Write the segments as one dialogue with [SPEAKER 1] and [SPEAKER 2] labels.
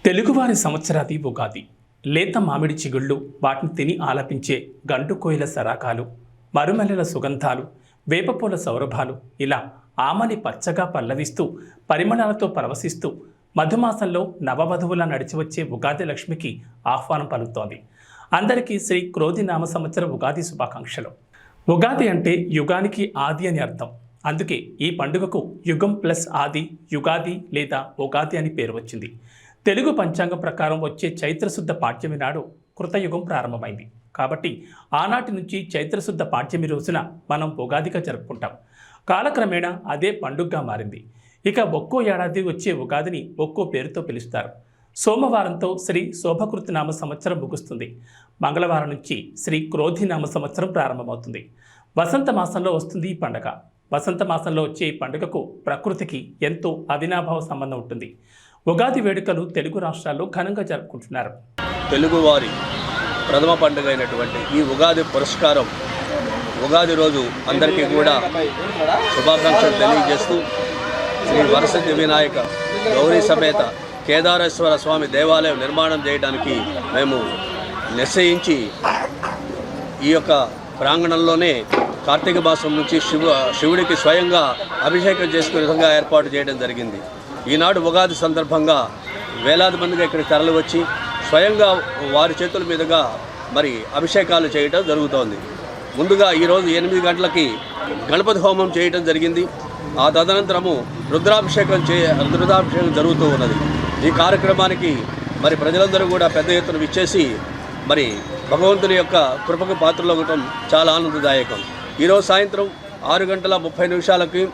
[SPEAKER 1] తెలుగువారి సంవత్సరాది ఉగాది. లేత మామిడి చిగుళ్ళు, వాటిని తిని ఆలపించే గంటుకోయిల సరాకాలు, మరుమల్లెల సుగంధాలు, వేపపూల సౌరభాలు, ఇలా ఆమని పచ్చగా పల్లవిస్తూ పరిమళాలతో పరవశిస్తూ మధుమాసంలో నవవధువులా నడిచివచ్చే ఉగాది లక్ష్మికి ఆహ్వానం పలుకుతోంది. అందరికీ శ్రీ క్రోధినామ సంవత్సర ఉగాది శుభాకాంక్షలు. ఉగాది అంటే యుగానికి ఆది అని అర్థం. అందుకే ఈ పండుగకు యుగం ప్లస్ ఆది, యుగాది లేదా ఉగాది అని పేరు వచ్చింది. తెలుగు పంచాంగం ప్రకారం వచ్చే చైత్రశుద్ధ పాడ్యమి నాడు కృతయుగం ప్రారంభమైంది. కాబట్టి ఆనాటి నుంచి చైత్రశుద్ధ పాడ్యమి రోజున మనం ఉగాదిగా జరుపుకుంటాం. కాలక్రమేణా అదే పండుగగా మారింది. ఇక ఒక్కో ఏడాది వచ్చే ఉగాదిని ఒక్కో పేరుతో పిలుస్తారు. సోమవారంతో శ్రీ శోభకృతనామ సంవత్సరం ముగుస్తుంది. మంగళవారం నుంచి శ్రీ క్రోధినామ సంవత్సరం ప్రారంభమవుతుంది. వసంత మాసంలో వస్తుంది ఈ పండుగ. వసంత మాసంలో వచ్చే ఈ పండుగకు ప్రకృతికి ఎంతో అవినాభావ సంబంధం ఉంటుంది. ఉగాది వేడుకలు తెలుగు రాష్ట్రాల్లో ఘనంగా జరుపుకుంటున్నారు.
[SPEAKER 2] తెలుగువారి ప్రథమ పండుగ అయినటువంటి ఈ ఉగాది పురస్కారం ఉగాది రోజు అందరికీ కూడా శుభాకాంక్షలు తెలియజేస్తూ శ్రీ వరసిద్ధి వినాయక గౌరీ సమేత కేదారేశ్వర స్వామి దేవాలయం నిర్మాణం చేయడానికి మేము నిశ్చయించి ఈ యొక్క ప్రాంగణంలోనే కార్తీక మాసం నుంచి శివుడికి స్వయంగా అభిషేకం చేసుకునే విధంగా ఏర్పాటు చేయడం జరిగింది. ఈనాడు ఉగాది సందర్భంగా వేలాది మందిగా ఇక్కడికి తరలి వచ్చి స్వయంగా వారి చేతుల మీదుగా మరి అభిషేకాలు చేయడం జరుగుతోంది. ముందుగా ఈరోజు 8 గంటలకి గణపతి హోమం చేయడం జరిగింది. ఆ తదనంతరము రుద్రాభిషేకం జరుగుతూ ఉన్నది. ఈ కార్యక్రమానికి మరి ప్రజలందరూ కూడా పెద్ద ఎత్తున విచ్చేసి మరి భగవంతుని యొక్క కృపకు పాత్రలు అవ్వటం చాలా ఆనందదాయకం. ఈరోజు సాయంత్రం 6:30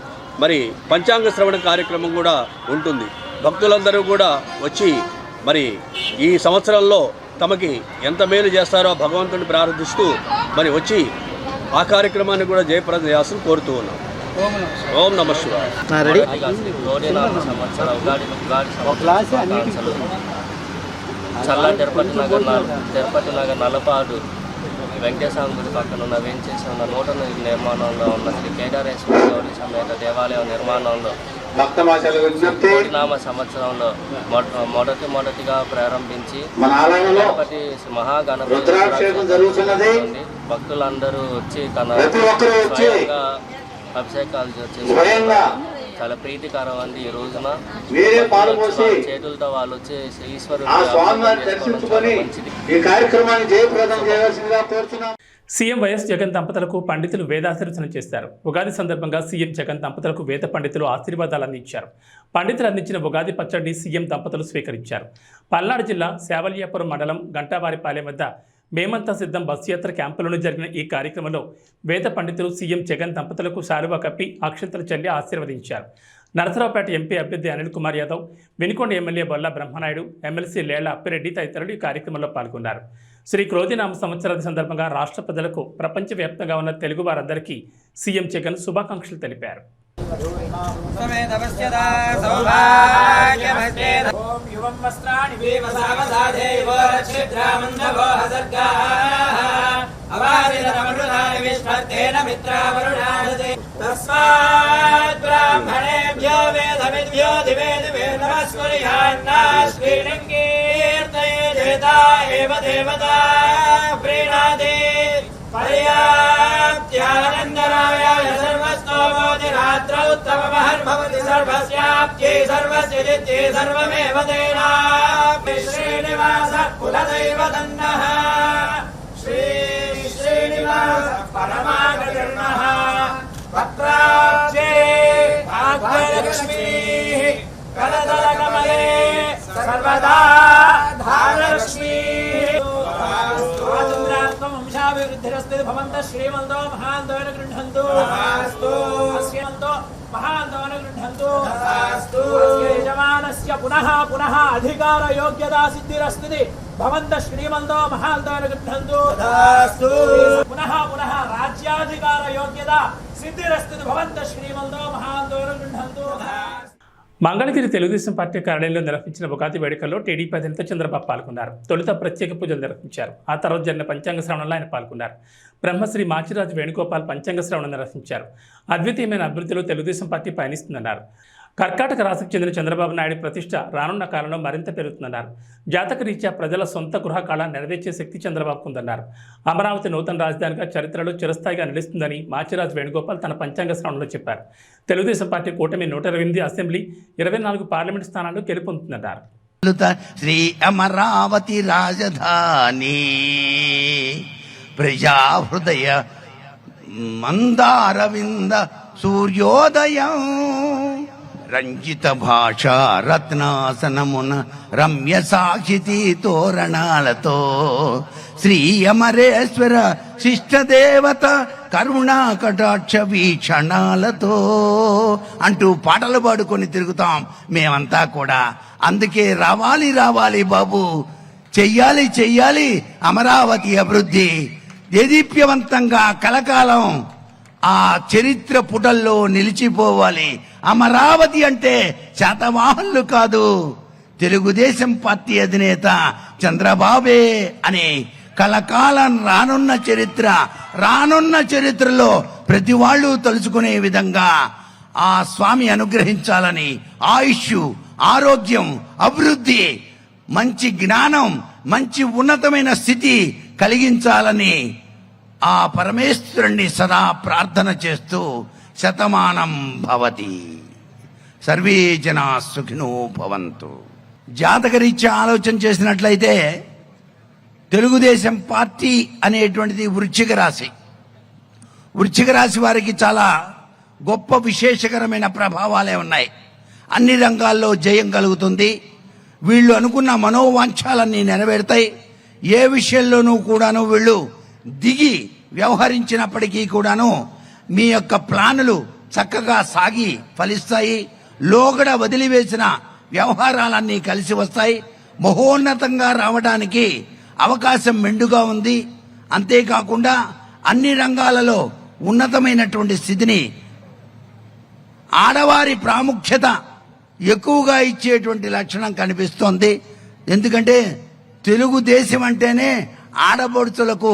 [SPEAKER 2] మరి పంచాంగ శ్రవణ కార్యక్రమం కూడా ఉంటుంది. భక్తులందరూ కూడా వచ్చి మరి ఈ సంవత్సరంలో తమకి ఎంత మేలు చేస్తారో భగవంతుని ప్రార్థిస్తూ మరి వచ్చి ఆ కార్యక్రమాన్ని కూడా జయప్రదం చేయాల్సి కోరుతూ ఉన్నాం. ఓం నమః శివాయ.
[SPEAKER 3] చల్ల తిరుపతి నగర్ నల్లపాడు వెంకటేశ్వర గుడి పక్కన ఉన్న వేంచేసి ఉన్న నూతన నిర్మాణంలో ఉన్న శ్రీ కేదారేశ్వర గౌరీ సమేత దేవాలయం నిర్మాణంలో క్రోధినామ సంవత్సరంలో మొదటిగా ప్రారంభించి గణపతి మహాగణపతి భక్తులందరూ వచ్చి తన స్వయంగా అభిషేకాలు చేసి చాలా ప్రీతికరం అండి. ఈ రోజున చేతులతో వాళ్ళు వచ్చి ఈశ్వరుడు
[SPEAKER 1] సీఎం వైఎస్ జగన్ దంపతులకు పండితులు వేదాశీర్వచనం చేశారు. ఉగాది సందర్భంగా సీఎం జగన్ దంపతులకు వేద పండితులు ఆశీర్వాదాలు అందించారు. పండితులు అందించిన ఉగాది పచ్చడిని సీఎం దంపతులు స్వీకరించారు. పల్నాడు జిల్లా శావల్యాపురం మండలం గంటావారిపాలెం వద్ద మేమంతా సిద్ధం బస్సు యాత్ర క్యాంపులను జరిగిన ఈ కార్యక్రమంలో వేద పండితులు సీఎం జగన్ దంపతులకు శాలువా కప్పి అక్షంతలు చల్లి ఆశీర్వదించారు. నరసరావుపేట ఎంపీ అభ్యర్థి అనిల్ కుమార్ యాదవ్, వినుకొండ ఎమ్మెల్యే బొల్ల బ్రహ్మనాయుడు, ఎమ్మెల్సీ లేళ్ల అప్పిరెడ్డి తదితరులు ఈ కార్యక్రమంలో పాల్గొన్నారు. శ్రీ క్రోధినామ సంవత్సరాది సందర్భంగా రాష్ట్ర ప్రజలకు ప్రపంచవ్యాప్తంగా ఉన్న తెలుగు వారందరికీ సీఎం జగన్ శుభాకాంక్షలు తెలిపారు.
[SPEAKER 4] पर्याप्त्यानन्दरायाय सर्वस्तोमोतिरात्रौ उत्तममहर्भवति सर्वस्याप्त्यै सर्वस्य जित्यै सर्वमेव तेनाप्ति श्रीनिवासः कुलदैवतन्नः श्रीनिवासः परमागतिर्नः पत्राब्जे भाग्यलक्ष्मीः करतलकमले सर्वदा धारलक्ष्मीः वंशाभिवृद्धिरस्ते भवन्तः श्रीमन्तो महान्तोन गृह्णन्तु श्रीमन्तो महान्तोन गृह्णन्तु यजमानस्य पुनः अधिकारयोग्यता सिद्धिरस्ति भवन्तः श्रीमन्तो महान्तोन गृह्णन्तु पुनः राज्याधिकारयोग्यता सिद्धिरस्ति भवन्तः श्रीमन्तो महान्तोन गृह्णन्तु.
[SPEAKER 1] మంగళగిరి తెలుగుదేశం పార్టీ కార్యాలయంలో నిర్వహించిన ఉగాది వేడుకల్లో టీడీపీ అధినేత చంద్రబాబు పాల్గొన్నారు. తొలుత ప్రత్యేక పూజలు నిర్వహించారు. ఆ తర్వాత జరిగిన పంచాంగ శ్రవణంలో ఆయన పాల్గొన్నారు. బ్రహ్మశ్రీ మాచిరాజు వేణుగోపాల్ పంచాంగ శ్రవణం నిర్వహించారు. అద్వితీయమైన అభివృద్ధిలో తెలుగుదేశం పార్టీ పయనిస్తుందన్నారు. కర్కాటక రాశికి చెందిన చంద్రబాబు నాయుడు ప్రతిష్ట రానున్న కాలంలో మరింత పెరుగుతుందన్నారు. జాతక రీత్యా ప్రజల సొంత గృహ కళ నెరవేర్చే శక్తి చంద్రబాబుకు ఉందన్నారు. అమరావతి నూతన రాజధానిగా చరిత్రలో చిరస్థాయిగా నిలుస్తుందని మాచిరాజు వేణుగోపాల్ తన పంచాంగ శ్రవణంలో చెప్పారు. తెలుగుదేశం పార్టీ కూటమి 128 అసెంబ్లీ 24 పార్లమెంట్ స్థానాల్లో గెలుపొందుతుందన్నారు.
[SPEAKER 5] శ్రీ అమరావతి రాజధాని ప్రజా హృదయ మందారవింద సూర్యోదయం రంజిత భాష రత్నాసనమున రమ్య సాక్షితి తోరణాలతో శ్రీ అమరేశ్వర శిష్టదేవత కరుణా కటాక్ష వీక్షణాలతో అంటూ పాటలు పాడుకొని తిరుగుతాం మేమంతా కూడా. అందుకే రావాలి రావాలి బాబు, చెయ్యాలి చెయ్యాలి అమరావతి అభివృద్ధి, దేదీప్యవంతంగా కలకాలం ఆ చరిత్ర పుటల్లో నిలిచిపోవాలి. అమరావతి అంటే శాతవాహనులు కాదు, తెలుగుదేశం పార్టీ అధినేత చంద్రబాబే అనే కలకాలం రానున్న చరిత్రలో ప్రతి వాళ్ళు తలుచుకునే విధంగా ఆ స్వామి అనుగ్రహించాలని ఆయుష్, ఆరోగ్యం, అభివృద్ధి, మంచి జ్ఞానం, మంచి ఉన్నతమైన స్థితి కలిగించాలని ఆ పరమేశ్వరుణ్ణి సదా ప్రార్థన చేస్తూ శతమానం భవతి, సర్వే జనా సుఖినో భవంతు. జాతకరీత్యా ఆలోచన చేసినట్లయితే తెలుగుదేశం పార్టీ అనేటువంటిది వృశ్చిక రాశి. వృశ్చిక రాశి వారికి చాలా గొప్ప విశేషకరమైన ప్రభావాలే ఉన్నాయి. అన్ని రంగాల్లో జయం కలుగుతుంది. వీళ్ళు అనుకున్న మనోవాంఛాలన్నీ నెరవేరుతాయి. ఏ విషయంలోనూ కూడాను వీళ్ళు దిగి వ్యవహరించినప్పటికీ కూడాను మీ యొక్క ప్లానులు చక్కగా సాగి ఫలిస్తాయి. లోగడ వదిలివేసిన వ్యవహారాలన్నీ కలిసి వస్తాయి. మహోన్నతంగా రావడానికి అవకాశం మెండుగా ఉంది. అంతేకాకుండా అన్ని రంగాలలో ఉన్నతమైనటువంటి స్థితిని, ఆడవారి ప్రాముఖ్యత ఎక్కువగా ఇచ్చేటువంటి లక్షణం కనిపిస్తోంది. ఎందుకంటే తెలుగుదేశం అంటేనే ఆడపడుచులకు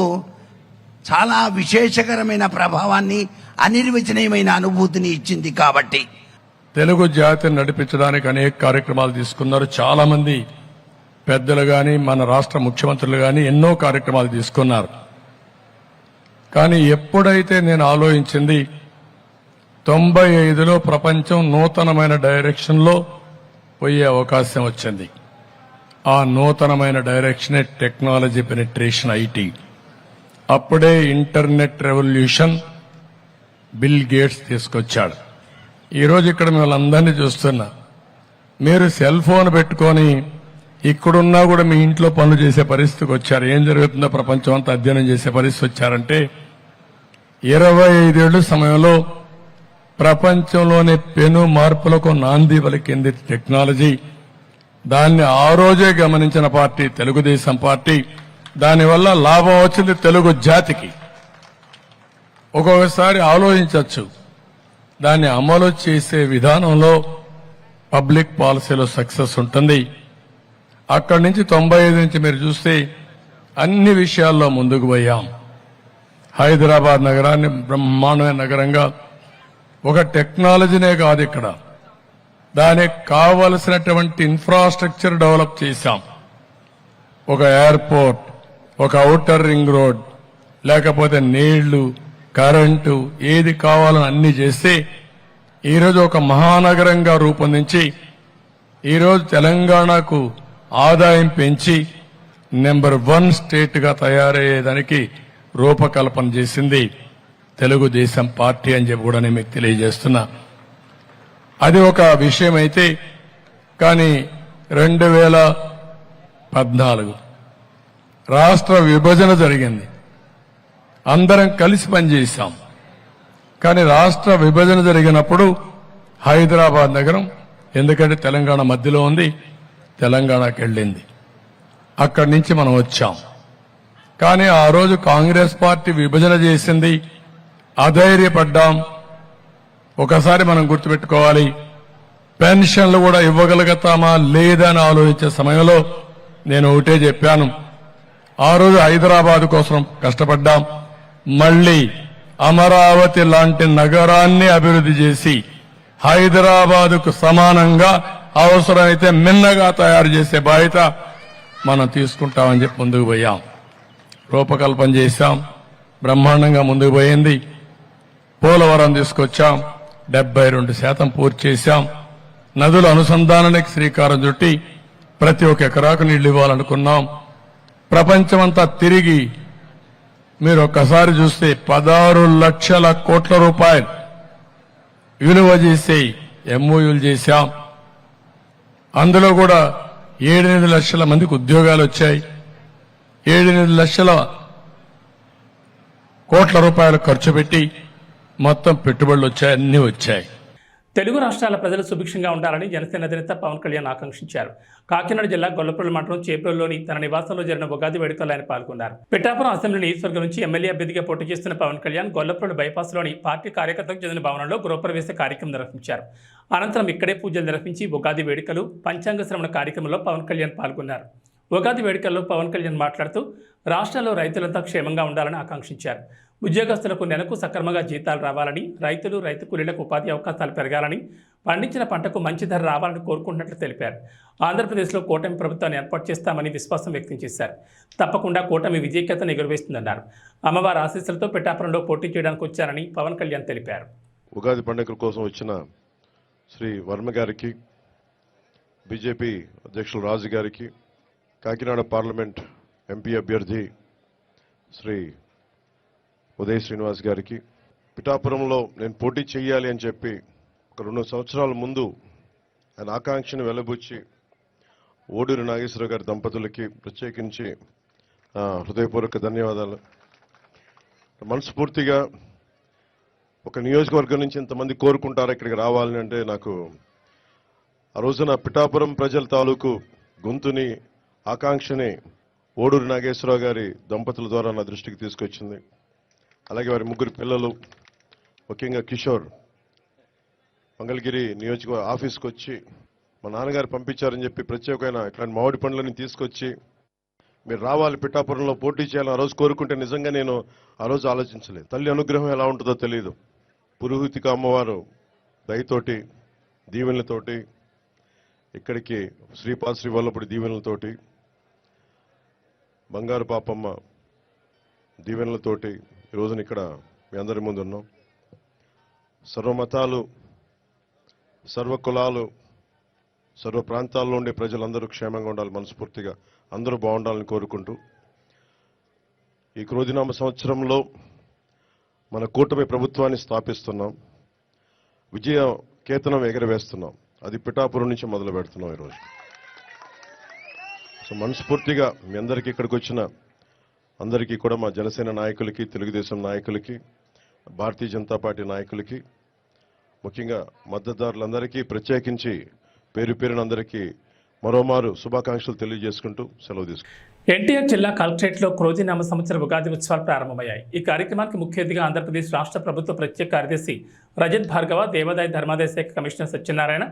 [SPEAKER 5] చాలా విశేషకరమైన ప్రభావాన్ని, అనిర్వచనీయమైన అనుభూతిని ఇచ్చింది. కాబట్టి
[SPEAKER 6] తెలుగు జాతిని నడిపించడానికి అనేక కార్యక్రమాలు తీసుకున్నారు. చాలా మంది పెద్దలు గాని, మన రాష్ట్ర ముఖ్యమంత్రులు గాని ఎన్నో కార్యక్రమాలు తీసుకున్నారు. కానీ ఎప్పుడైతే నేను ఆలోచించింది 95లో ప్రపంచం నూతనమైన డైరెక్షన్లో పోయే అవకాశం వచ్చింది. ఆ నూతనమైన డైరెక్షనే టెక్నాలజీ పెనిట్రేషన్, ఐటీ. అప్పుడే ఇంటర్నెట్ రెవల్యూషన్ బిల్ గేట్స్ తీసుకొచ్చాడు. ఈరోజు ఇక్కడ మిమ్మల్ని అందరినీ చూస్తున్నా. మీరు సెల్ ఫోన్ పెట్టుకొని ఇక్కడున్నా కూడా మీ ఇంట్లో పనులు చేసే పరిస్థితికి వచ్చారు. ఏం జరుగుతుందో ప్రపంచం అంతా అధ్యయనం చేసే పరిస్థితి వచ్చారంటే 25 ఏళ్ల సమయంలో ప్రపంచంలోని పెను మార్పులకు నాంది పలికింది టెక్నాలజీ. దాన్ని ఆ రోజే గమనించిన పార్టీ తెలుగుదేశం పార్టీ. దానివల్ల లాభం వచ్చింది తెలుగు జాతికి. ఒక్కొక్కసారి ఆలోచించవచ్చు, దాన్ని అమలు చేసే విధానంలో పబ్లిక్ పాలసీలో సక్సెస్ ఉంటుంది. అక్కడి నుంచి 95 నుంచి మీరు చూస్తే అన్ని విషయాల్లో ముందుకు పోయాం. హైదరాబాద్ నగరాన్ని బ్రహ్మాండమైన నగరంగా, ఒక టెక్నాలజీనే కాదు, ఇక్కడ దానికి కావలసినటువంటి ఇన్ఫ్రాస్ట్రక్చర్ డెవలప్ చేశాం. ఒక ఎయిర్పోర్ట్, ఒక ఔటర్ రింగ్ రోడ్, లేకపోతే నీళ్లు, కరెంటు, ఏది కావాలని అన్ని చేస్తే ఈరోజు ఒక మహానగరంగా రూపొందించి ఈరోజు తెలంగాణకు ఆదాయం పెంచి నెంబర్ 1 స్టేట్ గా తయారయ్యేదానికి రూపకల్పన చేసింది తెలుగుదేశం పార్టీ అని చెప్పి కూడా నేను మీకు తెలియజేస్తున్నా. అది ఒక విషయం అయితే, కానీ 2014 రాష్ట్ర విభజన జరిగింది. అందరం కలిసి పనిచేశాం. కానీ రాష్ట్ర విభజన జరిగినప్పుడు హైదరాబాద్ నగరం, ఎందుకంటే తెలంగాణ మధ్యలో ఉంది, తెలంగాణకి వెళ్ళింది. అక్కడి నుంచి మనం వచ్చాం. కానీ ఆ రోజు కాంగ్రెస్ పార్టీ విభజన చేసింది, అధైర్యపడ్డాం. ఒకసారి మనం గుర్తుపెట్టుకోవాలి, పెన్షన్లు కూడా ఇవ్వగలుగుతామా లేదా అని ఆలోచించే సమయంలో నేను ఒకటే చెప్పాను. ఆ రోజు హైదరాబాద్ కోసం కష్టపడ్డాం. మళ్లీ అమరావతి లాంటి నగరాన్ని అభివృద్ధి చేసి హైదరాబాదుకు సమానంగా అవసరమైతే మిన్నగా తయారు చేసే బాధ్యత మనం తీసుకుంటామని చెప్పి ముందుకు పోయాం. రూపకల్పన చేశాం, బ్రహ్మాండంగా ముందుకు పోయింది. పోలవరం తీసుకొచ్చాం, 72% పూర్తి చేశాం. నదుల అనుసంధానానికి శ్రీకారం చుట్టి ప్రతి ఒక్క ఎకరాకు నీళ్లు ఇవ్వాలనుకున్నాం. ప్రపంచమంతా తిరిగి మీరు ఒక్కసారి చూస్తే 16 లక్షల కోట్ల రూపాయలు విలువ చేసే ఎంఓయూలు చేశాం. అందులో కూడా 7-8 లక్షల మందికి ఉద్యోగాలు వచ్చాయి. 7-8 లక్షల కోట్ల రూపాయలు ఖర్చు పెట్టి మొత్తం పెట్టుబడులు వచ్చాయి, అన్ని వచ్చాయి.
[SPEAKER 1] తెలుగు రాష్ట్రాల ప్రజలు సుభిక్షంగా ఉండాలని జనసేన అధినేత పవన్ కళ్యాణ్ ఆకాంక్షించారు. కాకినాడ జిల్లా గొల్లపల్లి మండలం చేప్రోలులోని తన నివాసంలో జరిగిన ఉగాది వేడుకల్లో ఆయన పాల్గొన్నారు. పిఠాపురం అసెంబ్లీ నియోజకవర్గం నుంచి ఎమ్మెల్యే అభ్యర్థిగా పోటీ చేస్తున్న పవన్ కళ్యాణ్ గొల్లపల్లి బైపాస్లోని పార్టీ కార్యకర్తలకు చెందిన భవనంలో గృహప్రవేశ కార్యక్రమం నిర్వహించారు. అనంతరం ఇక్కడే పూజలు నిర్వహించి ఉగాది వేడుకలు, పంచాంగ శ్రవణ కార్యక్రమంలో పవన్ కళ్యాణ్ పాల్గొన్నారు. ఉగాది వేడుకల్లో పవన్ కళ్యాణ్ మాట్లాడుతూ రాష్ట్రంలో రైతులంతా క్షేమంగా ఉండాలని ఆకాంక్షించారు. ఉద్యోగస్తులకు నెలకు సక్రమంగా జీతాలు రావాలని, రైతులు, రైతు కూలీలకు ఉపాధి అవకాశాలు పెరగాలని, పండించిన పంటకు మంచి ధర రావాలని కోరుకుంటున్నట్లు తెలిపారు. ఆంధ్రప్రదేశ్లో కూటమి ప్రభుత్వాన్ని ఏర్పాటు చేస్తామని విశ్వాసం వ్యక్తం చేశారు. తప్పకుండా కూటమి విజయకేతను ఎగురవేస్తుందన్నారు. అమ్మవారి ఆశీస్సులతో పిఠాపురంలో పోటీ చేయడానికి వచ్చారని పవన్ కళ్యాణ్ తెలిపారు.
[SPEAKER 7] ఉగాది పండుగ కోసం వచ్చిన శ్రీ వర్మ గారికి, బీజేపీ అధ్యక్షులు రాజు గారికి, కాకినాడ పార్లమెంట్ ఎంపీ అభ్యర్థి శ్రీ ఉదయ్ శ్రీనివాస్ గారికి, పిఠాపురంలో నేను పోటీ చేయాలి అని చెప్పి ఒక 2 సంవత్సరాల ముందు ఆయన ఆకాంక్షను వెలబుచ్చి ఓడూరి నాగేశ్వరరావు గారి దంపతులకి ప్రత్యేకించి హృదయపూర్వక ధన్యవాదాలు. మనస్ఫూర్తిగా ఒక నియోజకవర్గం నుంచి ఇంతమంది కోరుకుంటారు ఇక్కడికి రావాలని అంటే నాకు ఆ రోజున పిఠాపురం ప్రజల తాలూకు గొంతుని, ఆకాంక్షని ఓడూరి నాగేశ్వరరావు గారి దంపతుల ద్వారా నా దృష్టికి తీసుకొచ్చింది. అలాగే వారి 3 పిల్లలు, ముఖ్యంగా కిషోర్ మంగళగిరి నియోజకవర్గ ఆఫీస్కి వచ్చి మా నాన్నగారు పంపించారని చెప్పి ప్రత్యేకమైన ఇట్లాంటి మామిడి పండ్లని తీసుకొచ్చి మీరు రావాలి, పిఠాపురంలో పోటీ చేయాలని ఆ రోజు కోరుకుంటే నిజంగా నేను ఆ రోజు ఆలోచించలేదు. తల్లి అనుగ్రహం ఎలా ఉంటుందో తెలియదు. పురోహితిక అమ్మవారు దయతోటి, దీవెనలతోటి, ఇక్కడికి శ్రీపాద శ్రీ వల్లపుడి దీవెనలతోటి, బంగారు పాపమ్మ దీవెనలతోటి ఈ రోజున ఇక్కడ మీ అందరి ముందు ఉన్నాం. సర్వమతాలు, సర్వ కులాలు, సర్వ ప్రాంతాల్లో ఉండే ప్రజలందరూ క్షేమంగా ఉండాలి, మనస్ఫూర్తిగా అందరూ బాగుండాలని కోరుకుంటూ ఈ క్రోధినామ సంవత్సరంలో మన కూటమి ప్రభుత్వాన్ని స్థాపిస్తున్నాం. విజయ కేతనం ఎగరవేస్తున్నాం. అది పిఠాపురం నుంచి మొదలు పెడుతున్నాం ఈరోజు. సో మనస్ఫూర్తిగా మీ అందరికీ ఇక్కడికి వచ్చిన అందరికీ కూడా, మా జనసేన నాయకులకి, తెలుగుదేశం నాయకులకి, భారతీయ జనతా పార్టీ నాయకులకి, ముఖ్యంగా మద్దతుదారులందరికీ ప్రత్యేకించి పేరు పేరున అందరికీ మరోమారు శుభాకాంక్షలు తెలియజేసుకుంటూ సెలవు తీసుకుంటాం.
[SPEAKER 1] ఎన్టీఆర్ జిల్లా కలెక్టరేట్లో క్రోధినామ సంవత్సర ఉగాది ఉత్సవాలు ప్రారంభమయ్యాయి. ఈ కార్యక్రమానికి ముఖ్య అతిథిగా ఆంధ్రప్రదేశ్ రాష్ట్ర ప్రభుత్వ ప్రత్యేక కార్యదర్శి రజత్ భార్గవ, దేవాదాయ ధర్మాదాయ శాఖ కమిషనర్ సత్యనారాయణ,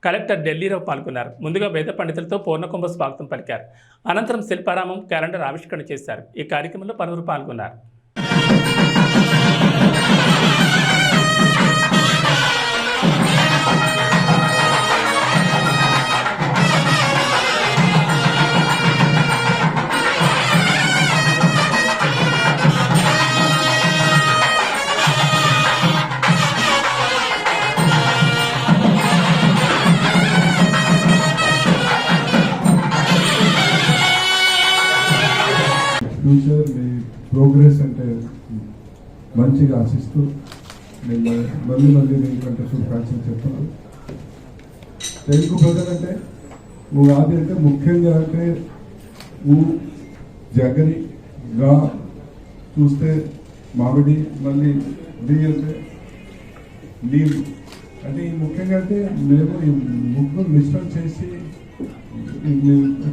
[SPEAKER 1] కలెక్టర్ ఢిల్లీరావు పాల్గొన్నారు. ముందుగా వేద పండితులతో పూర్ణకుంభ స్వాగతం పలికారు. అనంతరం శిల్పారామం, క్యాలెండర్ ఆవిష్కరణ చేశారు. ఈ కార్యక్రమంలో పలువురు పాల్గొన్నారు.
[SPEAKER 8] ఫ్యూచర్ మీ ప్రోగ్రెస్ అంటే మంచిగా ఆశిస్తూ నేను మళ్ళీ దీనికంటే శుభాకాంక్షలు చెప్తున్నాను. తెలుగు ప్రజలంటే ఉగాది అంటే ముఖ్యంగా అంటే జగని గా చూస్తే మామిడి, మళ్ళీ డి అంటే నీళ్ళు అంటే ఈ ముఖ్యంగా అంటే మేము ఈ ముగ్గురు మిశ్రమం చేసి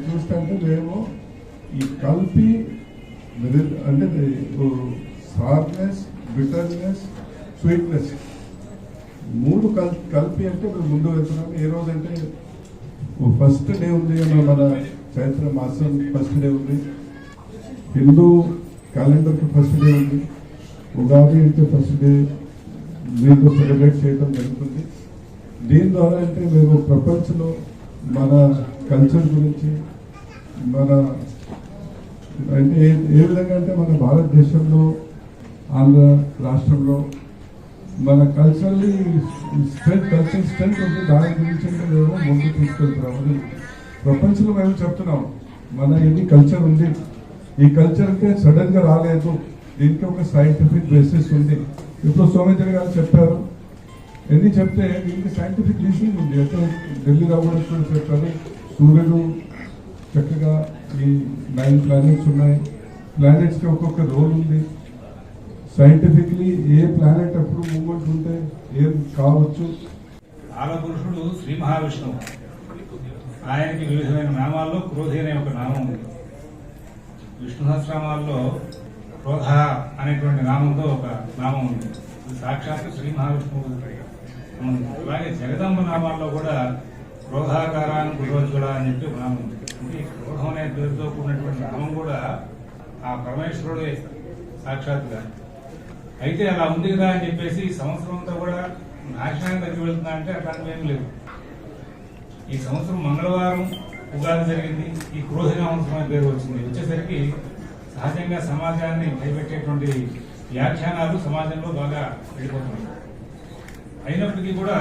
[SPEAKER 8] చూస్తే అంటే మేము ఈ కలిపి అంటే సార్నెస్, బిటర్నెస్, స్వీట్నెస్ 3 కలిపి అంటే మేము ముందు వెళ్తున్నాం. ఏ రోజు అంటే ఫస్ట్ డే ఉంది, మన చైత్ర మాసం ఫస్ట్ డే ఉంది, హిందూ క్యాలెండర్కి ఫస్ట్ డే ఉంది, ఉగాది అంటే ఫస్ట్ డే దీంతో సెలబ్రేట్ చేయడం జరుగుతుంది. దీని ద్వారా అంటే మేము ప్రపంచంలో మన కల్చర్ గురించి మన అంటే ఏ విధంగా అంటే మన భారతదేశంలో ఆంధ్ర రాష్ట్రంలో మన కల్చర్ స్ట్రెంత్ ఉంది, దాని గురించి అంటే మేము ముందు తీసుకెళ్తున్నాం. అది ప్రపంచంలో మేము చెప్తున్నాం మన ఇది కల్చర్ ఉంది. ఈ కల్చర్ అంటే సడన్ గా రాలేదు, దీనికి ఒక సైంటిఫిక్ బేసిస్ ఉంది. ఇప్పుడు సోమేంద్ర గారు చెప్పారు, ఎన్ని చెప్తే దీనికి సైంటిఫిక్ రీజన్ ఉంది. అంటే ఢిల్లీ రావడం కూడా చెప్పారు, సూర్యుడు చక్కగా ఈ 9 ప్లానెట్స్ ఉన్నాయి, ప్లానెట్స్కి ఒక్కొక్క రోల్ ఉంది. సైంటిఫిక్లీ ఏ ప్లానెట్ అప్పుడు మూవ్మెంట్ ఉంటే ఏం కావచ్చు.
[SPEAKER 9] కాలపురుషుడు శ్రీ మహావిష్ణువు, ఆయనకి వివిధమైన నామాల్లో క్రోధి అనే ఒక నామం ఉంది. విష్ణు సహస్రనామాల్లో క్రోధ అనేటువంటి నామంతో ఒక నామం ఉంది. ఇది సాక్షాత్ శ్రీ మహావిష్ణువు. అలాగే జగదంబ నామాల్లో కూడా క్రోధాకారాన్ని గురోజుడ అని చెప్పి ఒక నామం ఉంది. అంటే క్రోధం అనే పేరుతో కూడినటువంటి నామం కూడా ఆ పరమేశ్వరుడే సాక్షాత్గా. అయితే అలా ఉంది కదా అని చెప్పేసి సంవత్సరం అంతా కూడా నాశనానికి దగ్గర వెళ్తున్నా అంటే అట్లాంటివి ఏం లేవు. ఈ సంవత్సరం మంగళవారం ఉగాది జరిగింది, ఈ క్రోధినామంత్రం అనే పేరు వచ్చింది. వచ్చేసరికి సహజంగా సమాజాన్ని భయపెట్టేటువంటి వ్యాఖ్యానాలు సమాజంలో బాగా వెళ్ళిపోతున్నాయి. అయినప్పటికీ కూడా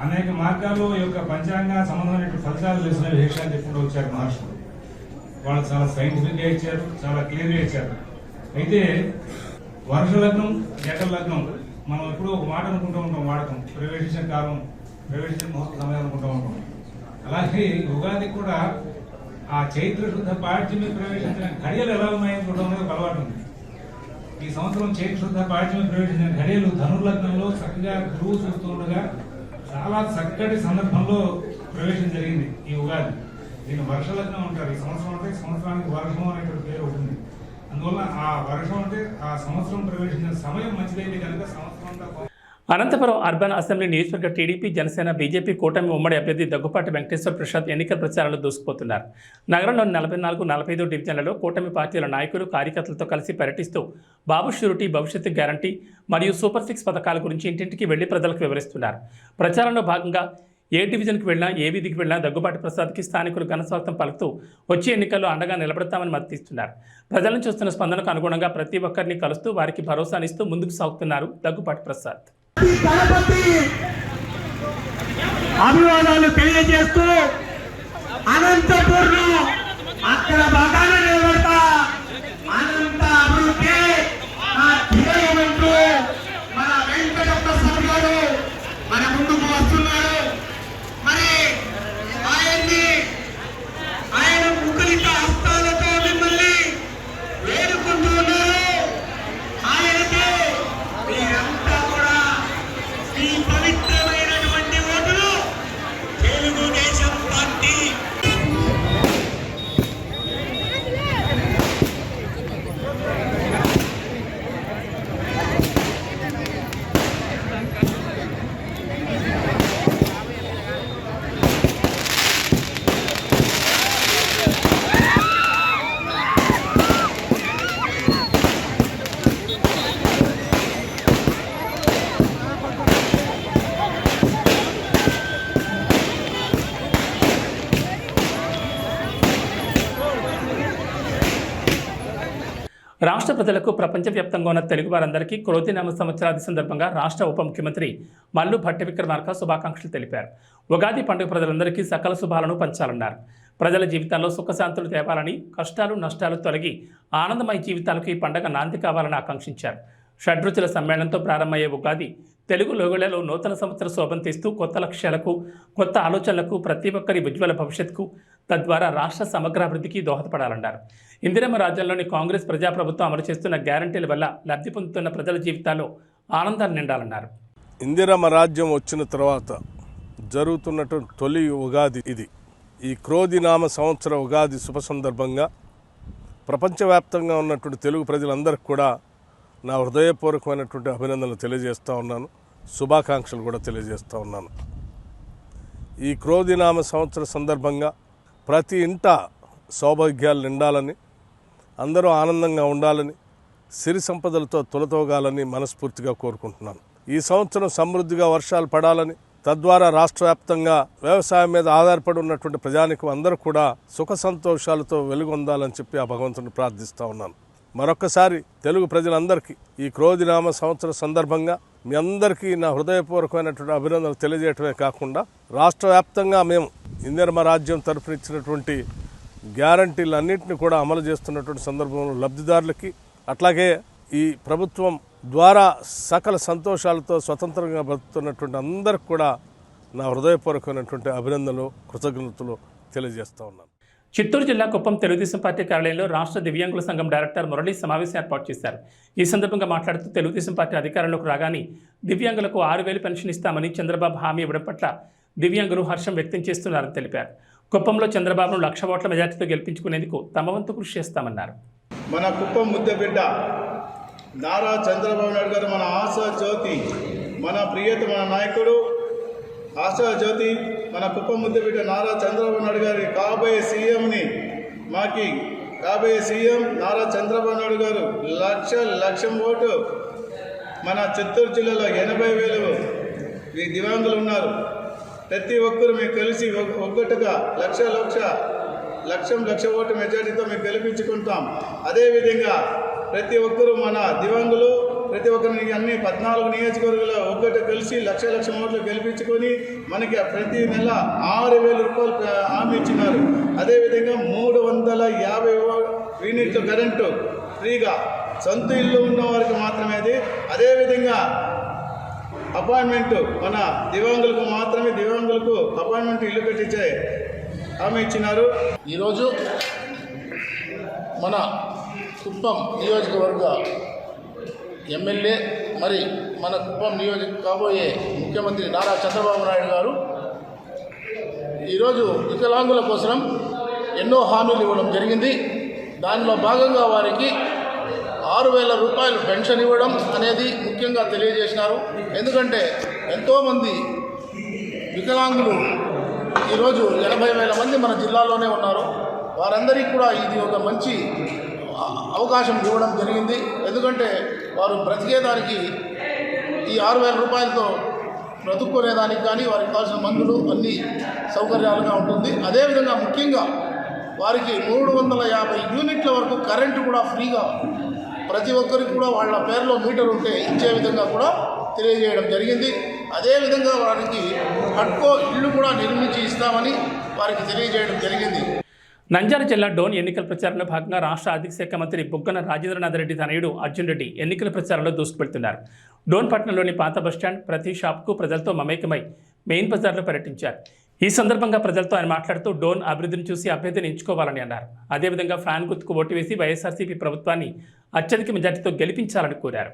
[SPEAKER 9] అనేక మార్గాల్లో ఈ యొక్క పంచాంగ సంబంధమైన ఫలితాలు తెలిసిన విశేషాలు చెప్పుకుంటూ వచ్చారు మహర్షులు. వాళ్ళు చాలా సైంటిఫిక్గా ఇచ్చారు, చాలా క్లియర్గా ఇచ్చారు. అయితే వర్ష లగ్నం, జట లగ్నం మనం ఎప్పుడూ ఒక మాట అనుకుంటూ ఉంటాం, వాడకం ప్రవేశించిన కాలం, ప్రవేశించిన ముహూర్త సమయం అనుకుంటూ ఉంటాం. అలాగే ఉగాది కూడా ఆ చైత్ర శుద్ధ పాడ్యమి ప్రవేశించిన ఘడియలు ఎలా ఉన్నాయని చూడడం అనేది ఒక అలవాటు ఉంది. ఈ సంవత్సరం చైత్ర శుద్ధ పాడ్యమి ప్రవేశించిన ఘడియలు ధనుర్లగ్నంలో చక్కగా గురువు చూస్తూ ఉండగా చాలా చక్కటి సందర్భంలో ప్రవేశం జరిగింది ఈ ఉగాది. దీన్ని వర్ష లగ్నం అంటారు. ఈ సంవత్సరం అంటే సంవత్సరానికి వర్షం అనేటువంటి పేరు ఉంటుంది. అందువల్ల ఆ వర్షం అంటే ఆ సంవత్సరం ప్రవేశించిన సమయం మంచిదైతే కనుక సంవత్సరం అంతా.
[SPEAKER 1] అనంతపురం అర్బన్ అసెంబ్లీ నియోజకవర్గ టీడీపీ, జనసేన, బీజేపీ కూటమి ఉమ్మడి అభ్యర్థి దగ్గుపాటి వెంకటేశ్వర ప్రసాద్ ఎన్నికల ప్రచారంలో దూసుకుపోతున్నారు. నగరంలోని 44, 45 డివిజన్లలో కూటమి పార్టీల నాయకులు, కార్యకర్తలతో కలిసి పర్యటిస్తూ బాబు షూరిటీ, భవిష్యత్తు గ్యారంటీ మరియు సూపర్ 6 పథకాల గురించి ఇంటింటికి వెళ్లి ప్రజలకు వివరిస్తున్నారు. ప్రచారంలో భాగంగా ఏ డివిజన్కి వెళ్ళినా, ఏ వీధికి వెళ్ళినా దగ్గుబాటి ప్రసాద్కి స్థానికులు ఘనస్వాగతం పలుకుతూ వచ్చే ఎన్నికల్లో అండగా నిలబడతామని మద్దతిస్తున్నారు. ప్రజలను చూస్తున్న స్పందనకు అనుగుణంగా ప్రతి ఒక్కరిని కలుస్తూ వారికి భరోసానిస్తూ ముందుకు సాగుతున్నారు దగ్గుబాటి ప్రసాద్.
[SPEAKER 4] అభివాదాలు తెలియజేస్తూ అనంతపూర్లో అక్కడ బాగానే నిలబడతా, అనంత అభివృద్ధి మన వెంకట ప్రసాద్ గారు మన ముందుకు వస్తున్నారు. మరి ఆయన ముఖలిత హస్తాలతో మిమ్మల్ని వేడుకుంటూ ఉన్నారు. ఆయనకి మీరంతా కూడా ఈ పవిత్రమైనటువంటి ఓటును తెలుగుదేశం పార్టీ
[SPEAKER 1] రాష్ట్ర ప్రజలకు ప్రపంచవ్యాప్తంగా ఉన్న తెలుగు వారందరికీ క్రోధినామ సంవత్సరాది సందర్భంగా రాష్ట్ర ఉప ముఖ్యమంత్రి మల్లు భట్టి విక్రమార్క శుభాకాంక్షలు తెలిపారు. ఉగాది పండుగ ప్రజలందరికీ సకల శుభాలను పంచాలన్నారు. ప్రజల జీవితాల్లో సుఖశాంతులు తేవాలని, కష్టాలు నష్టాలు తొలగి ఆనందమయ జీవితాలకు ఈ పండుగ నాంది కావాలని ఆకాంక్షించారు. షడ్రుచుల సమ్మేళనంతో ప్రారంభమయ్యే ఉగాది తెలుగు లోగళ్లలో నూతన సంవత్సర శోభం తీస్తూ కొత్త లక్ష్యాలకు, కొత్త ఆలోచనలకు, ప్రతి ఒక్కరి ఉజ్వల భవిష్యత్తుకు, తద్వారా రాష్ట్ర సమగ్రాభివృద్ధికి దోహదపడాలన్నారు. ఇందిరమ్మ రాజ్యంలోని కాంగ్రెస్ ప్రజాప్రభుత్వం అమలు చేస్తున్న గ్యారంటీల వల్ల లబ్ధి పొందుతున్న ప్రజల జీవితాల్లో ఆనందాన్ని నిండాలన్నారు.
[SPEAKER 10] ఇందిరమ్మ రాజ్యం వచ్చిన తర్వాత జరుగుతున్నటువంటి తొలి ఉగాది ఇది. ఈ క్రోధినామ సంవత్సర ఉగాది శుభ సందర్భంగా ప్రపంచవ్యాప్తంగా ఉన్నటువంటి తెలుగు ప్రజలందరికీ కూడా నా హృదయపూర్వకమైనటువంటి అభినందనలు తెలియజేస్తూ ఉన్నాను. శుభాకాంక్షలు కూడా తెలియజేస్తూ ఉన్నాను. ఈ క్రోధినామ సంవత్సర సందర్భంగా ప్రతి ఇంట సౌభాగ్యాలు నిండాలని, అందరూ ఆనందంగా ఉండాలని, సిరి సంపదలతో తులతోగాలని మనస్ఫూర్తిగా కోరుకుంటున్నాను. ఈ సంవత్సరం సమృద్ధిగా వర్షాలు పడాలని, తద్వారా రాష్ట్ర వ్యాప్తంగా వ్యవసాయం మీద ఆధారపడి ఉన్నటువంటి ప్రజానికం అందరూ కూడా సుఖ సంతోషాలతో వెలుగొందాలని చెప్పి ఆ భగవంతుని ప్రార్థిస్తూ ఉన్నాను. మరొక్కసారి తెలుగు ప్రజలందరికీ ఈ క్రోధినామ సంవత్సర సందర్భంగా మీ అందరికీ నా హృదయపూర్వకమైనటువంటి అభినందనలు తెలియజేయటమే కాకుండా రాష్ట్ర వ్యాప్తంగా మేము ఇందిరమ్మ రాజ్యం తరఫున ఇచ్చినటువంటి గ్యారంటీలన్నింటినీ కూడా అమలు చేస్తున్నటువంటి సందర్భంలో లబ్ధిదారులకి, అట్లాగే ఈ ప్రభుత్వం ద్వారా సకల సంతోషాలతో స్వతంత్రంగా బతుకుతున్నటువంటి అందరికి కూడా నా హృదయపూర్వకమైనటువంటి అభినందనలు, కృతజ్ఞతలు తెలియజేస్తూ ఉన్నాను.
[SPEAKER 1] చిత్తూరు జిల్లా కుప్పం తెలుగుదేశం పార్టీ కార్యాలయంలో రాష్ట్ర దివ్యాంగుల సంఘం డైరెక్టర్ మురళి సమావేశం ఏర్పాటు చేశారు. ఈ సందర్భంగా మాట్లాడుతూ తెలుగుదేశం పార్టీ అధికారంలోకి రాగానే దివ్యాంగులకు 6,000 పెన్షన్ ఇస్తామని చంద్రబాబు హామీ ఇవ్వడం పట్ల దివ్యాంగులు హర్షం వ్యక్తం చేస్తున్నారని తెలిపారు. కుప్పంలో చంద్రబాబును 1,00,000 ఓట్ల మెజార్టీతో గెలిపించుకునేందుకు తమ వంతు కృషి చేస్తామన్నారు.
[SPEAKER 11] మన కుప్పం ముద్దబిడ్డ నారా చంద్రబాబు నాయుడు గారు మన ఆశా జ్యోతి, మన ప్రియతమ నాయకుడు ఆశా జ్యోతి, మన కుప్పం ముద్దబిడ్డ నారా చంద్రబాబు నాయుడు గారి కాబోయే సీఎంని కాబోయే సీఎం నారా చంద్రబాబు నాయుడు గారు లక్షం ఓటు. మన చిత్తూరు జిల్లాలో 80,000 దివ్యాంగులు ఉన్నారు. ప్రతి ఒక్కరు మేము కలిసి ఒక్కటిగా లక్ష ఓటు మెజార్టీతో మేము గెలిపించుకుంటాం. అదేవిధంగా ప్రతి ఒక్కరూ మన దివ్యాంగులు ప్రతి ఒక్కరిని అన్ని 14 నియోజకవర్గాల్లో ఒక్కటి కలిసి లక్ష ఓట్లు గెలిపించుకొని మనకి ప్రతి నెల 6,000 రూపాయలు హామీ ఇచ్చినారు. అదేవిధంగా 350 యూనిట్ల కరెంటు ఫ్రీగా సొంత ఇల్లు ఉన్న వారికి మాత్రమే అది. అదేవిధంగా అపాయింట్మెంట్ మన దివ్యాంగులకు మాత్రమే అపాయింట్మెంట్ ఇల్లు కట్టించే హామీ ఇచ్చినారు.
[SPEAKER 12] ఈరోజు మన కుప్పం నియోజకవర్గ ఎమ్మెల్యే మరి మన కుప్పం కాబోయే ముఖ్యమంత్రి నారా చంద్రబాబు నాయుడు గారు ఈరోజు వికలాంగుల కోసం ఎన్నో హామీలు ఇవ్వడం జరిగింది. దానిలో భాగంగా వారికి 6,000 రూపాయలు పెన్షన్ ఇవ్వడం అనేది ముఖ్యంగా తెలియజేసినారు. ఎందుకంటే ఎంతోమంది వికలాంగులు ఈరోజు 80,000 మంది మన జిల్లాలోనే ఉన్నారు. వారందరికీ కూడా ఇది ఒక మంచి అవకాశం ఇవ్వడం జరిగింది. ఎందుకంటే వారు బ్రతికేదానికి ఈ 6,000 రూపాయలతో బ్రతుక్కునేదానికి కానీ వారికి కావాల్సిన మందులు అన్ని సౌకర్యాలుగా ఉంటుంది. అదేవిధంగా ముఖ్యంగా వారికి 350 యూనిట్ల వరకు కరెంటు కూడా ఫ్రీగా ప్రతి ఒక్కరికి కూడా వాళ్ళ పేరులో మీటర్ ఉంటే ఇచ్చే విధంగా కూడా తెలియజేయడం జరిగింది. అదేవిధంగా వారికి హట్కో ఇల్లు కూడా నిర్మించి ఇస్తామని వారికి తెలియజేయడం జరిగింది.
[SPEAKER 1] నంద్యాల జిల్లా డోన్ ఎన్నికల ప్రచారంలో భాగంగా రాష్ట్ర ఆర్థిక శాఖ మంత్రి బుగ్గన రాజేంద్రనాథ్ రెడ్డి తనయుడు అర్జున్ రెడ్డి ఎన్నికల ప్రచారంలో దూసుకువెళ్తున్నారు. డోన్ పట్టణంలోని పాత బస్టాండ్ ప్రతి షాప్కు ప్రజలతో మమేకమై మెయిన్ బజార్లో పర్యటించారు. ఈ సందర్భంగా ప్రజలతో ఆయన మాట్లాడుతూ డోన్ అభివృద్ధిని చూసి అభ్యర్థిని ఎంచుకోవాలని అన్నారు. అదేవిధంగా ఫ్యాన్ గుర్తుకు ఓటు వేసి వైఎస్ఆర్సీపీ ప్రభుత్వాన్ని అత్యధిక మెజార్టీతో గెలిపించాలని కోరారు.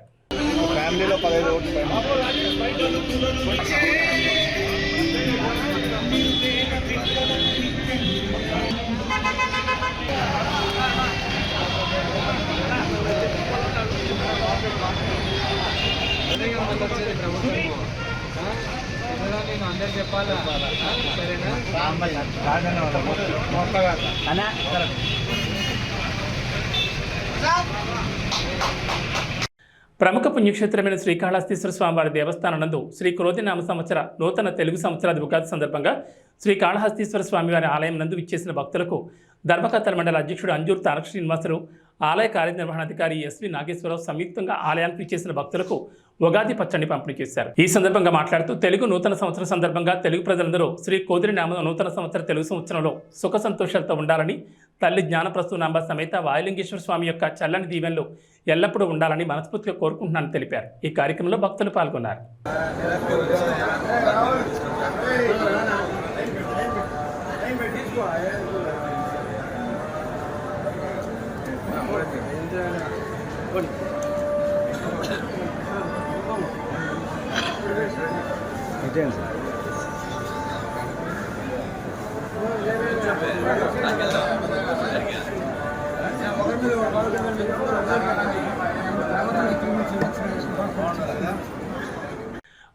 [SPEAKER 1] ప్రముఖ పుణ్యక్షేత్రమైన శ్రీకాళహస్తీశ్వర స్వామివారి దేవస్థానం నందు శ్రీ క్రోధినామ సంవత్సర నూతన తెలుగు సంవత్సరాది ఉగాది సందర్భంగా శ్రీకాళహస్తీశ్వర స్వామివారి ఆలయం నందు విచ్చేసిన భక్తులకు ధర్మకర్తల మండలి అధ్యక్షుడు అంజూరు తారక శ్రీనివాసరావు, ఆలయ కార్యనిర్వహణాధికారి ఎస్వి నాగేశ్వరరావు సంయుక్తంగా ఆలయానికి విచ్చేసిన భక్తులకు ఉగాది పచ్చడిని పంపిణీ చేశారు. ఈ సందర్భంగా మాట్లాడుతూ తెలుగు నూతన సంవత్సరం సందర్భంగా తెలుగు ప్రజలందరూ శ్రీ కోదిరినామ నూతన సంవత్సర తెలుగు సంవత్సరంలో సుఖ సంతోషాలతో ఉండాలని, తల్లి జ్ఞానప్రసూనాంబ సమేత వాయులింగేశ్వర స్వామి యొక్క చల్లని దీవెనలు ఎల్లప్పుడూ ఉండాలని మనస్ఫూర్తిగా కోరుకుంటున్నానని తెలిపారు. ఈ కార్యక్రమంలో భక్తులు పాల్గొన్నారు.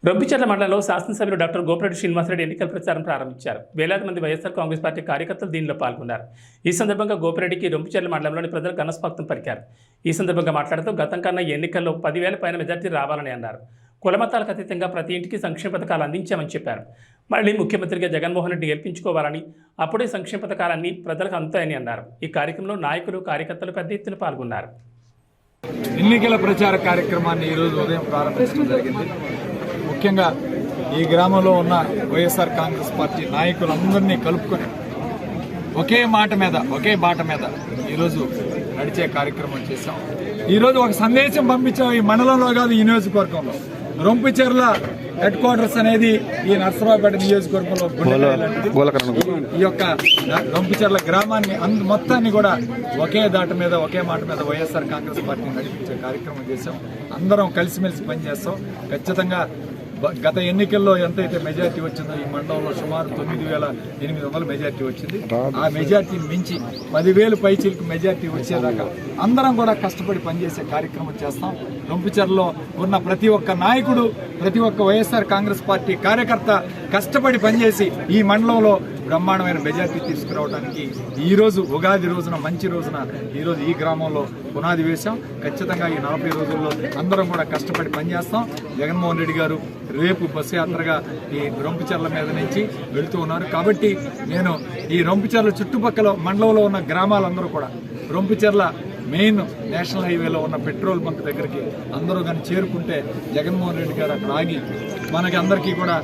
[SPEAKER 1] రొంపిచెర్ల మండలంలో శాసనసభ్యులు డాక్టర్ గోపిరెడ్డి శ్రీనివాసరెడ్డి ఎన్నికల ప్రచారం ప్రారంభించారు. వేలాది మంది వైఎస్ఆర్ కాంగ్రెస్ పార్టీ కార్యకర్తలు దీనిలో పాల్గొన్నారు. ఈ సందర్భంగా గోపిరెడ్డికి రొంపిచెర్ల మండలంలోని ప్రజలు ఘనస్వాగతం పలికారు. ఈ సందర్భంగా మాట్లాడుతూ గతం కన్నా ఎన్నికల్లో 10,000 పైన మెజార్టీ రావాలని అన్నారు. కులమతాలకు అతీతంగా ప్రతి ఇంటికి సంక్షేమ పథకాలు అందించామని చెప్పారు. మళ్ళీ ముఖ్యమంత్రిగా జగన్మోహన్ రెడ్డి గెలిపించుకోవాలని, అప్పుడే సంక్షేమ పథకాలన్నీ ప్రజలకు అందుతాయని అన్నారు. ఈ కార్యక్రమంలో నాయకులు, కార్యకర్తలు పెద్ద ఎత్తున పాల్గొన్నారు.
[SPEAKER 13] ఎన్నికల ప్రచార కార్యక్రమాన్ని ఈరోజు ఉదయం ప్రారంభించడం జరిగింది. ముఖ్యంగా ఈ గ్రామంలో ఉన్న వైఎస్ఆర్ కాంగ్రెస్ పార్టీ నాయకులందరినీ కలుపుకొని ఒకే మాట మీద, ఒకే బాట మీద ఈరోజు నడిచే కార్యక్రమం చేశాం. ఈరోజు ఒక సందేశం పంపించాం. ఈ మండలంలో కాదు, ఈ నియోజకవర్గంలో రొంపిచెర్ల హెడ్ క్వార్టర్స్ అనేది ఈ నర్సరావుపేట నియోజకవర్గంలో ఈ యొక్క రొంపిచెర్ల గ్రామాన్ని మొత్తాన్ని కూడా ఒకే దాట మీద, ఒకే మాట మీద వైఎస్ఆర్ కాంగ్రెస్ పార్టీ నడిపించే కార్యక్రమం చేశాం. అందరం కలిసిమెలిసి పనిచేస్తాం. ఖచ్చితంగా గత ఎన్నికల్లో ఎంతైతే మెజార్టీ వచ్చిందో ఈ మండలంలో సుమారు 9,800 మెజార్టీ వచ్చింది. ఆ మెజార్టీని మించి 10,000 పైచీలకు మెజార్టీ వచ్చేదాకా అందరం కూడా కష్టపడి పనిచేసే కార్యక్రమం చేస్తాం. రొంపిచెర్లలో ఉన్న ప్రతి ఒక్క నాయకుడు, ప్రతి ఒక్క వైఎస్ఆర్ కాంగ్రెస్ పార్టీ కార్యకర్త కష్టపడి పనిచేసి ఈ మండలంలో బ్రహ్మాండమైన మెజార్టీ తీసుకురావడానికి ఈరోజు ఉగాది రోజున, మంచి రోజున ఈరోజు ఈ గ్రామంలో పునాది వేశాం. ఖచ్చితంగా ఈ 40 రోజుల్లో అందరం కూడా కష్టపడి పనిచేస్తాం. జగన్మోహన్ రెడ్డి గారు రేపు బస్సు యాత్రగా ఈ రొంపిచెర్ల మీద నుంచి వెళుతూ ఉన్నారు. కాబట్టి నేను ఈ రొంపిచెర్ల చుట్టుపక్కల మండలంలో ఉన్న గ్రామాలందరూ కూడా రొంపిచెర్ల మెయిన్ నేషనల్ హైవేలో ఉన్న పెట్రోల్ బంక్ దగ్గరికి అందరూ కానీ చేరుకుంటే జగన్మోహన్ రెడ్డి గారు అక్కడ ఆగి మనకి అందరికీ కూడా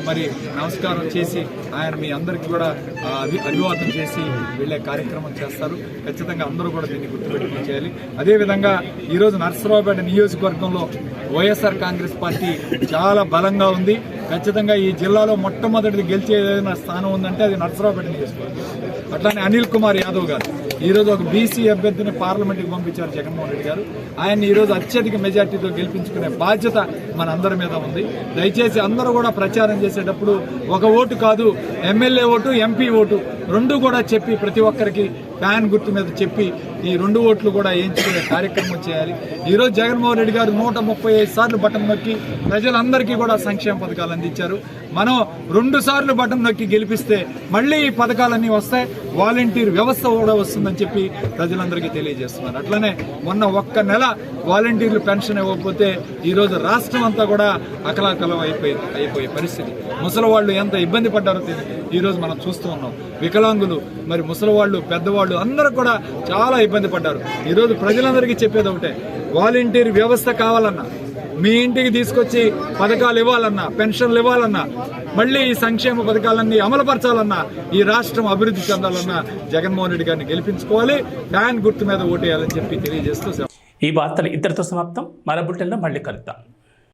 [SPEAKER 13] మరి నమస్కారం చేసి ఆయన మీ అందరికీ కూడా అభివాదం చేసి వెళ్ళే కార్యక్రమం చేస్తారు. ఖచ్చితంగా అందరూ కూడా దీన్ని గుర్తుపెట్టుకుని చేయాలి. అదేవిధంగా ఈరోజు నర్సరావుపేట నియోజకవర్గంలో వైఎస్ఆర్ కాంగ్రెస్ పార్టీ చాలా బలంగా ఉంది. ఖచ్చితంగా ఈ జిల్లాలో మొట్టమొదటిది గెలిచే ఏదైనా స్థానం ఉందంటే అది నర్సరావుపేట నియోజకవర్గం. అట్లానే అనిల్ కుమార్ యాదవ్ గారు ఈరోజు ఒక బీసీ అభ్యర్థిని పార్లమెంట్కి పంపించారు జగన్మోహన్ రెడ్డి గారు. ఆయన్ని ఈరోజు అత్యధిక మెజార్టీతో గెలిపించుకునే బాధ్యత మన అందరి మీద ఉంది. దయచేసి అందరూ కూడా ప్రచారం చేసేటప్పుడు ఒక ఓటు కాదు, ఎమ్మెల్యే ఓటు, ఎంపీ ఓటు రెండు కూడా చెప్పి ప్రతి ఒక్కరికి ఫ్యాన్ గుర్తు మీద చెప్పి ఈ 2 ఓట్లు కూడా వేయించుకునే కార్యక్రమం చేయాలి. ఈరోజు జగన్మోహన్ రెడ్డి గారు 135 సార్లు బటన్ నొక్కి ప్రజలందరికీ కూడా సంక్షేమ పథకాలు అందించారు. మనం 2 సార్లు బటన్ నొక్కి గెలిపిస్తే మళ్ళీ ఈ పథకాలన్నీ వస్తాయి. వాలంటీర్ వ్యవస్థ కూడా వస్తుందని చెప్పి ప్రజలందరికీ తెలియజేస్తున్నారు. అట్లనే మొన్న 1 నెల వాలంటీర్లు పెన్షన్ ఇవ్వకపోతే ఈరోజు రాష్ట్రం అంతా కూడా అకలాకలం అయిపోయే పరిస్థితి. ముసలి వాళ్ళు ఎంత ఇబ్బంది పడ్డారో ఈరోజు మనం చూస్తూ ఉన్నాం. వికలాంగులు, మరి ముసలి వాళ్ళు, పెద్దవాళ్ళు అందరూ కూడా చాలా ఇబ్బంది పడ్డారు. ఈరోజు ప్రజలందరికీ చెప్పేది ఒకటే, వాలంటీర్ వ్యవస్థ కావాలన్నా, మీ ఇంటికి తీసుకొచ్చి పథకాలు ఇవ్వాలన్నా, పెన్షన్లు ఇవ్వాలన్నా, మళ్ళీ ఈ సంక్షేమ పథకాలన్నీ అమలుపరచాలన్నా, ఈ రాష్ట్రం అభివృద్ధి చెందాలన్నా జగన్మోహన్ రెడ్డి గారిని గెలిపించుకోవాలి. ఫ్యాన్ గుర్తు మీద ఓటేయాలని చెప్పి తెలియజేస్తూ
[SPEAKER 1] ఈ వార్తలు ఇద్దరితో సమాప్తం. మరో బులెటిన్లో మళ్ళీ కలుద్దాం.